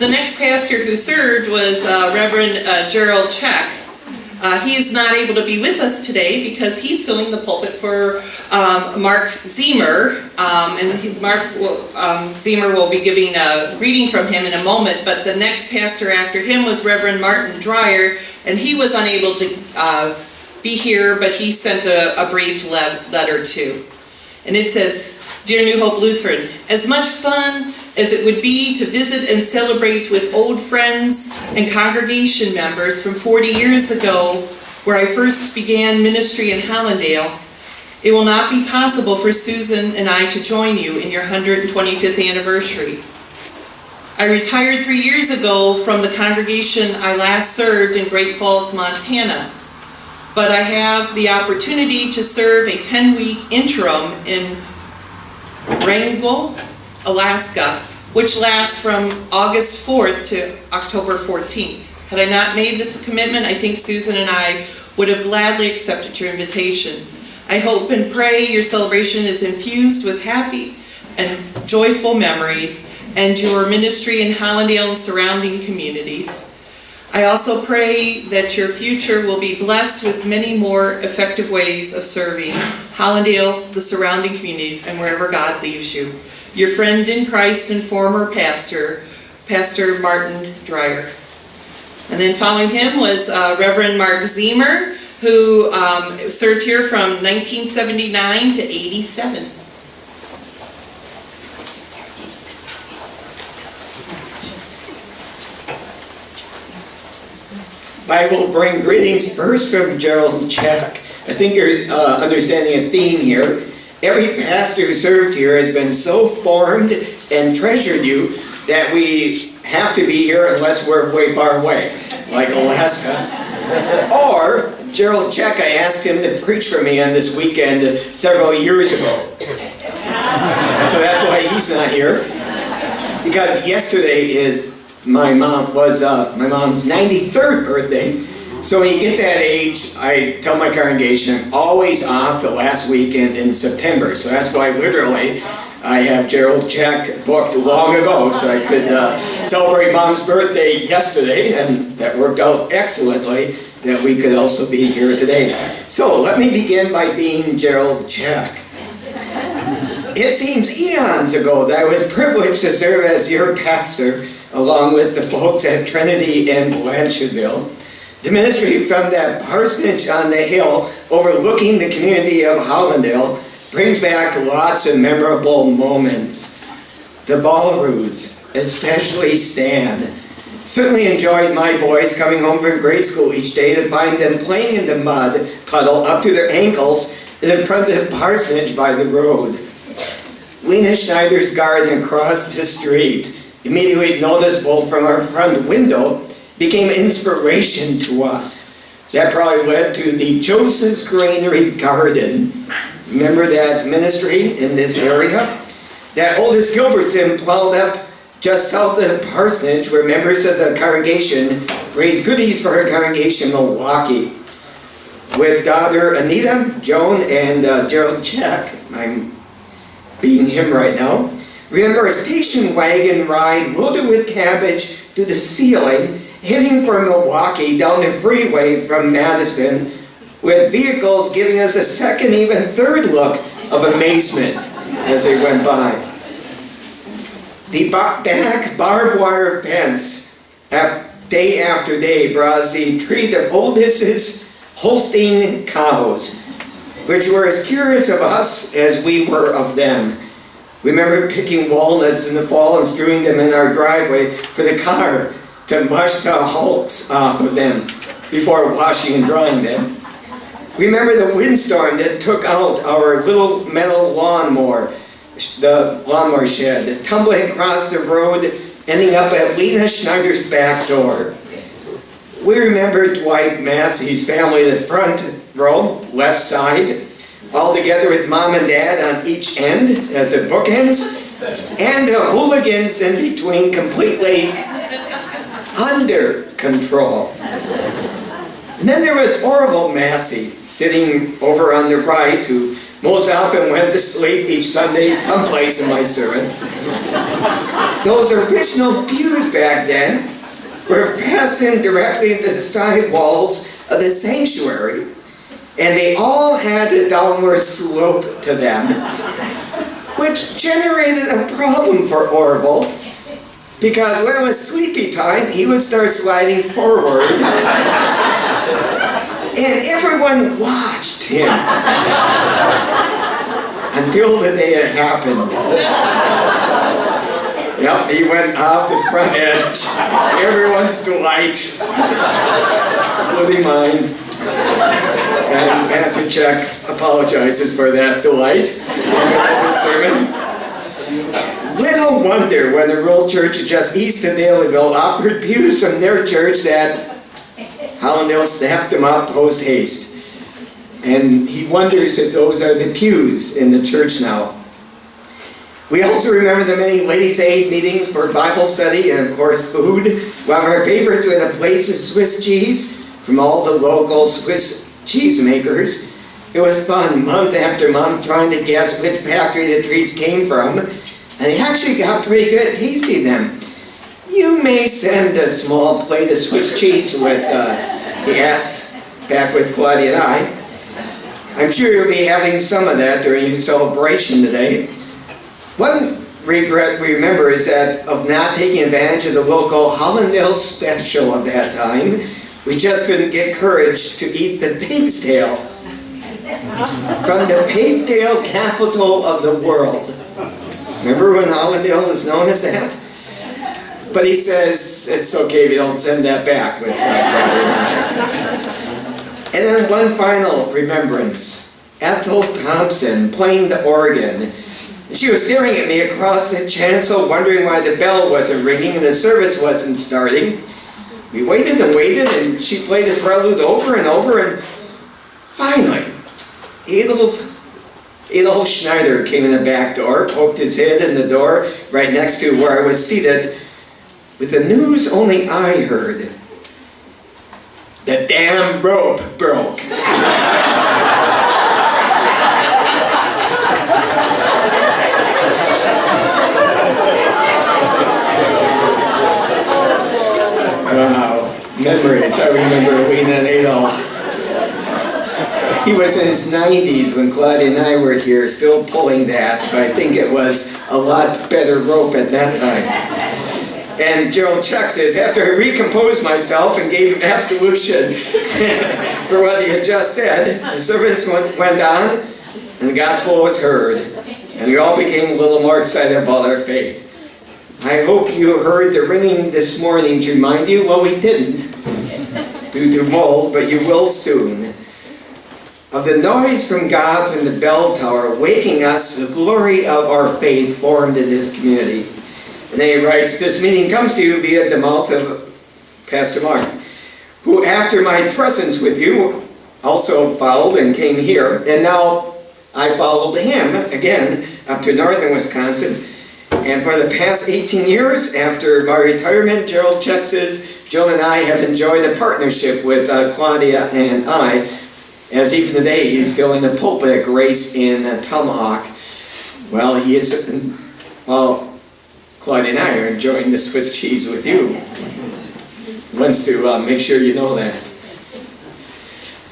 The next pastor who served was Reverend Gerald Check. He is not able to be with us today because he's filling the pulpit for Mark Ziemer, and Mark Ziemer will be giving a reading from him in a moment, but the next pastor after him was Reverend Martin Dreyer, and he was unable to be here, but he sent a brief letter too. And it says, "Dear New Hope Lutheran, as much fun as it would be to visit and celebrate with old friends and congregation members from 40 years ago, where I first began ministry in Hollandale, it will not be possible for Susan and I to join you in your 125th anniversary. I retired 3 years ago from the congregation I last served in Great Falls, Montana, but I have the opportunity to serve a 10-week interim in Wrangell, Alaska, which lasts from August 4th to October 14th. Had I not made this commitment, I think Susan and I would have gladly accepted your invitation. I hope and pray your celebration is infused with happy and joyful memories and your ministry in Hollandale and surrounding communities. I also pray that your future will be blessed with many more effective ways of serving Hollandale, the surrounding communities, and wherever God leaves you. Your friend in Christ and former pastor, Pastor Martin Dreyer." And then following him was Reverend Mark Ziemer, who served here from 1979 to 87. I will bring greetings first from Gerald Check. I think you're understanding a theme here. Every pastor who served here has been so formed and treasured you that we have to be here unless we're way far away, like Alaska. Or Gerald Check, I asked him to preach for me on this weekend several years ago. So that's why he's not here. Because yesterday is my mom's 93rd birthday. So when you get that age, I tell my congregation, always off the last weekend in September. So that's why literally I have Gerald Check booked long ago so I could celebrate Mom's birthday yesterday, and that worked out excellently that we could also be here today. So let me begin by being Gerald Check. It seems eons ago that I was privileged to serve as your pastor along with the folks at Trinity and Blanchardville. The ministry from that parsonage on the hill overlooking the community of Hollandale brings back lots of memorable moments. The Ballroods, especially Stan, certainly enjoyed my boys coming home from grade school each day to find them playing in the mud puddle up to their ankles in front of the parsonage by the road. Lena Schneider's garden across the street, immediately noticeable from our front window, became inspiration to us. That probably led to the Joseph's Granary Garden. Remember that ministry in this area? That oldest Gilbertson plowed up just south of the parsonage where members of the congregation raised goodies for her congregation in Milwaukee. With daughter Anita, Joan, and Gerald Check, I'm being him right now, remember a station wagon ride loaded with cabbage to the ceiling, heading for Milwaukee down the freeway from Madison, with vehicles giving us a second, even third look of amazement as they went by. The back barbed wire fence, day after day, brought us the treat of oldest Holstein cows, which were as curious of us as we were of them. We remember picking walnuts in the fall and strewing them in our driveway for the car to mush the hulks off of them before washing and drying them. Remember the windstorm that took out our little metal lawnmower, the lawnmower shed, tumbling across the road, ending up at Lena Schneider's back door. We remember Dwight Massey's family in the front row, left side, all together with Mom and Dad on each end as the bookends, and the hooligans in between completely under control. And then there was Orville Massey sitting over on the right, who most often went to sleep each Sunday someplace in my sermon. Those original pews back then were fastened directly into the side walls of the sanctuary, and they all had a downward slope to them, which generated a problem for Orville, because when it was sleepy time, he would start sliding forward, and everyone watched him until the day it happened. Yep, he went off the front edge. Everyone's delight, including mine. And Pastor Chuck apologizes for that delight in his sermon. Little wonder when the rural church just east of Daleyville offered pews from their church that Hollandale snapped them up post haste. And he wonders if those are the pews in the church now. We also remember the many ladies' aid meetings for Bible study and, of course, food. One of our favorites were the plates of Swiss cheese from all the local Swiss cheese makers. It was fun, month after month, trying to guess which factory the treats came from. And they actually got pretty good at tasting them. You may send a small plate of Swiss cheese with the S back with Claudia and I. I'm sure you'll be having some of that during your celebration today. One regret we remember is that of not taking advantage of the local Hollandale special of that time. We just couldn't get courage to eat the pig's tail from the pigtail capital of the world. Remember when Hollandale was known as that? But he says it's okay if you don't send that back with And then one final remembrance. Ethel Thompson playing the organ. She was staring at me across the chancel, wondering why the bell wasn't ringing and the service wasn't starting. We waited and waited, and she played the prelude over and over, and finally, Adolf Schneider came in the back door, poked his head in the door right next to where I was seated, with the news only I heard. The damn rope broke. Wow, memories. I remember Wayne and Adolf. He was in his 90s when Claudia and I were here, still pulling that, but I think it was a lot better rope at that time. And Gerald Chuck says, after I recomposed myself and gave him absolution for what he had just said, the service went on, and the gospel was heard, and we all became a little more excited about our faith. I hope you heard the ringing this morning to remind you. Well, we didn't, due to mold, but you will soon. Of the noise from God from the bell tower, waking us to the glory of our faith formed in this community. And then he writes, this meeting comes to you via the mouth of Pastor Mark, who after my presence with you also followed and came here, and now I followed him again up to northern Wisconsin. And for the past 18 years, after my retirement, Gerald Chuck says, Joan and I have enjoyed a partnership with Claudia and I, as even today he's filling the pulpit at Grace in Tomahawk. Well, Claudia and I are enjoying the Swiss cheese with you. Wants to make sure you know that.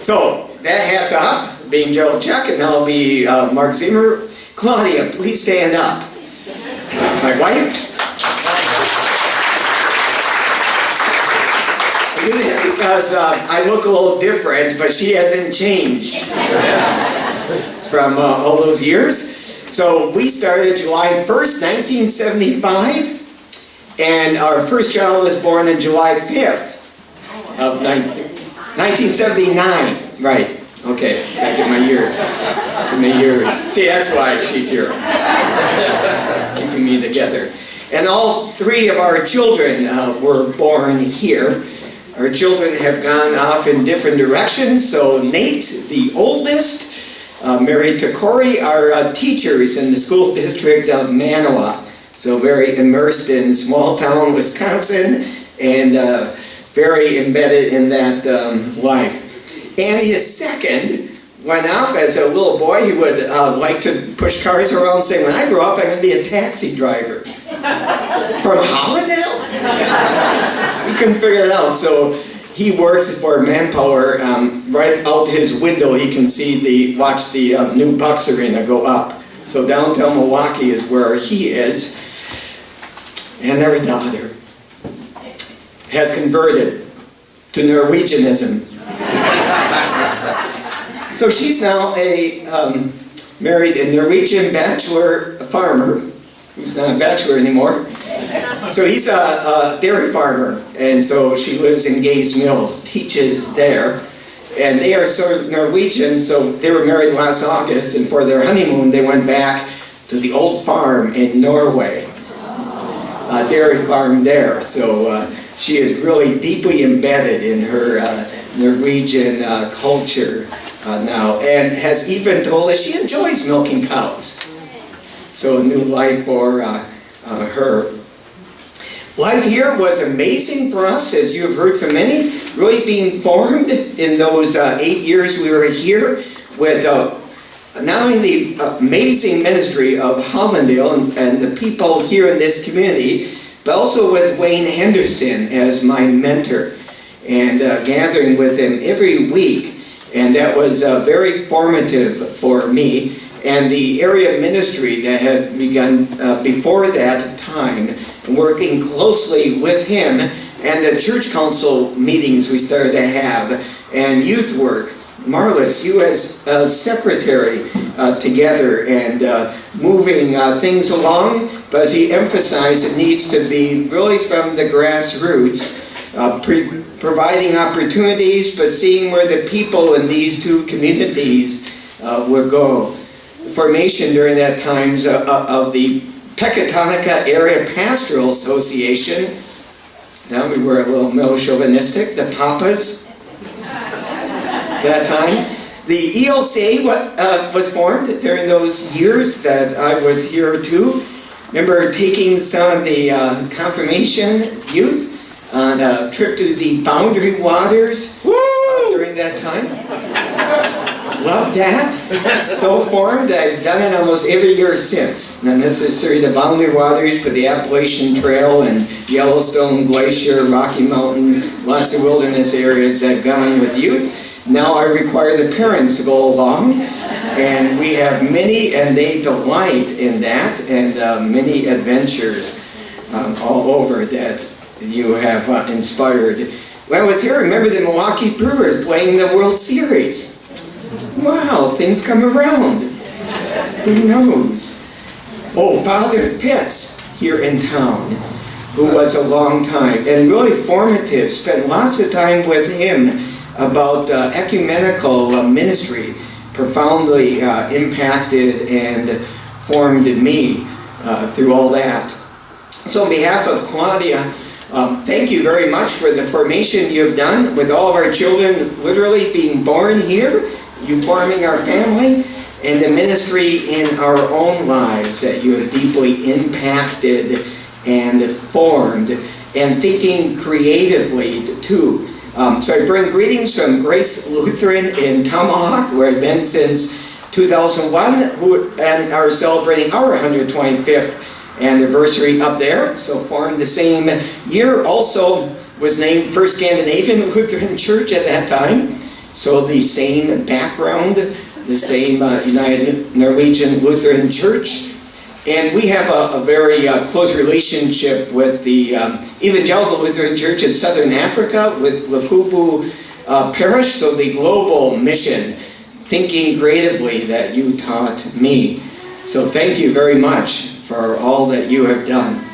So, that hat's off, being Gerald Chuck, and now I'll be Mark Ziemer. Claudia, please stand up. My wife. I do that because I look a little different, but she hasn't changed from all those years. So we started July 1st, 1975, and our first child was born on July 5th of 1979. Right. Okay, gotta get my years. See, that's why she's here. Keeping me together. And all three of our children were born here. Our children have gone off in different directions. So Nate, the oldest, married to Corey, are teachers in the school district of Manawa. So very immersed in small town Wisconsin and very embedded in that life. And his second went off as a little boy. He would like to push cars around saying, when I grow up, I'm going to be a taxi driver. From Hollandale? We couldn't figure it out. So he works for Manpower. Right out his window, he can watch the new Bucks Arena go up. So downtown Milwaukee is where he is. And their daughter has converted to Norwegianism. So she's now married a Norwegian bachelor farmer, who's not a bachelor anymore. So he's a dairy farmer, and so she lives in Gays Mills, teaches there. And they are sort of Norwegian, so they were married last August, and for their honeymoon they went back to the old farm in Norway, a dairy farm there. So she is really deeply embedded in her Norwegian culture now, and has even told us she enjoys milking cows. So a new life for her. Life here was amazing for us, as you have heard from many, really being formed in those 8 years we were here with not only the amazing ministry of Hollandale and the people here in this community, but also with Wayne Henderson as my mentor, and gathering with him every week. And that was very formative for me. And the area ministry that had begun before that time, working closely with him, and the church council meetings we started to have, and youth work. Marlis, you as secretary together, and moving things along, but as he emphasized, it needs to be really from the grassroots, providing opportunities, but seeing where the people in these two communities would go. Formation during that times of the Pecatonica Area Pastoral Association. Now we were a little male chauvinistic, the Papas, that time. The ELCA was formed during those years that I was here too. Remember taking some of the confirmation youth on a trip to the Boundary Waters during that time. Love that. So formed, I've done it almost every year since. Not necessarily the Boundary Waters, but the Appalachian Trail and Yellowstone Glacier, Rocky Mountain, lots of wilderness areas I've gone with youth. Now I require the parents to go along, and we have many, and they delight in that, and many adventures all over that you have inspired. When I was here, I remember the Milwaukee Brewers playing the World Series. Wow, things come around. Who knows? Oh, Father Fitz here in town, who was a long time and really formative. Spent lots of time with him about ecumenical ministry. Profoundly impacted and formed me through all that. So on behalf of Claudia, thank you very much for the formation you've done with all of our children literally being born here, you forming our family, and the ministry in our own lives that you have deeply impacted and formed, and thinking creatively too. So I bring greetings from Grace Lutheran in Tomahawk, where I've been since 2001, and are celebrating our 125th anniversary up there. So formed the same year. Also was named First Scandinavian Lutheran Church at that time. So the same background, the same United Norwegian Lutheran Church. And we have a very close relationship with the Evangelical Lutheran Church in Southern Africa, with Lapubu Parish, so the global mission, thinking creatively that you taught me. So thank you very much for all that you have done.